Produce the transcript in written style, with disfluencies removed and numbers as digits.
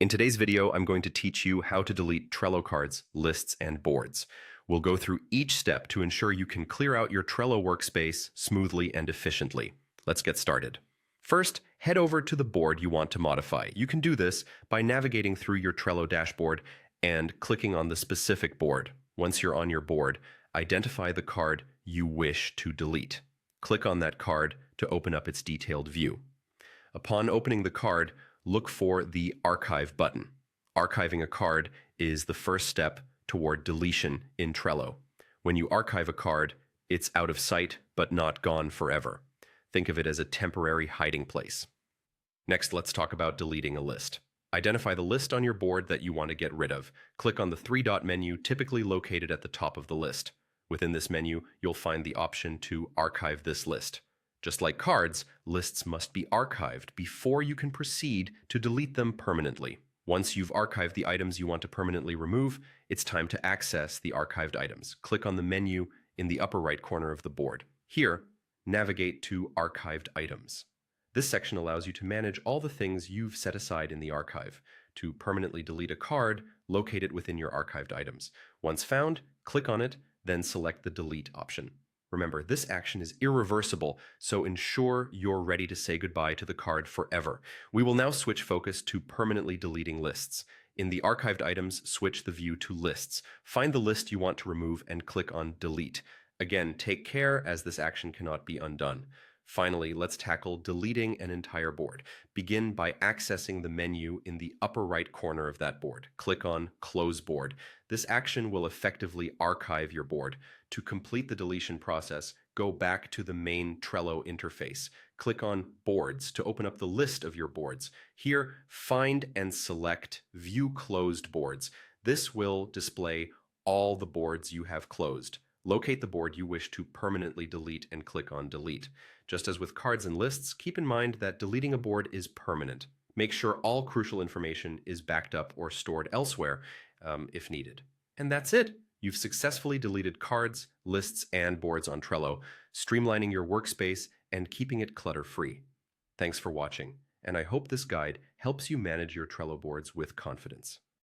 In today's video, I'm going to teach you how to delete Trello cards, lists, and boards. We'll go through each step to ensure you can clear out your Trello workspace smoothly and efficiently. Let's get started. First, head over to the board you want to modify. You can do this by navigating through your Trello dashboard and clicking on the specific board. Once you're on your board, identify the card you wish to delete. Click on that card to open up its detailed view. Upon opening the card, look for the Archive button. Archiving a card is the first step toward deletion in Trello. When you archive a card, it's out of sight but not gone forever. Think of it as a temporary hiding place. Next, let's talk about deleting a list. Identify the list on your board that you want to get rid of. Click on the three-dot menu typically located at the top of the list. Within this menu, you'll find the option to archive this list. Just like cards, lists must be archived before you can proceed to delete them permanently. Once you've archived the items you want to permanently remove, it's time to access the archived items. Click on the menu in the upper right corner of the board. Here, navigate to Archived Items. This section allows you to manage all the things you've set aside in the archive. To permanently delete a card, locate it within your archived items. Once found, click on it, then select the Delete option. Remember, this action is irreversible, so ensure you're ready to say goodbye to the card forever. We will now switch focus to permanently deleting lists. In the archived items, switch the view to lists. Find the list you want to remove and click on Delete. Again, take care as this action cannot be undone. Finally, let's tackle deleting an entire board. Begin by accessing the menu in the upper right corner of that board. Click on Close Board. This action will effectively archive your board. To complete the deletion process, go back to the main Trello interface. Click on Boards to open up the list of your boards. Here, find and select View Closed Boards. This will display all the boards you have closed. Locate the board you wish to permanently delete and click on Delete. Just as with cards and lists, keep in mind that deleting a board is permanent. Make sure all crucial information is backed up or stored elsewhere if needed. And that's it. You've successfully deleted cards, lists, and boards on Trello, streamlining your workspace and keeping it clutter-free. Thanks for watching, and I hope this guide helps you manage your Trello boards with confidence.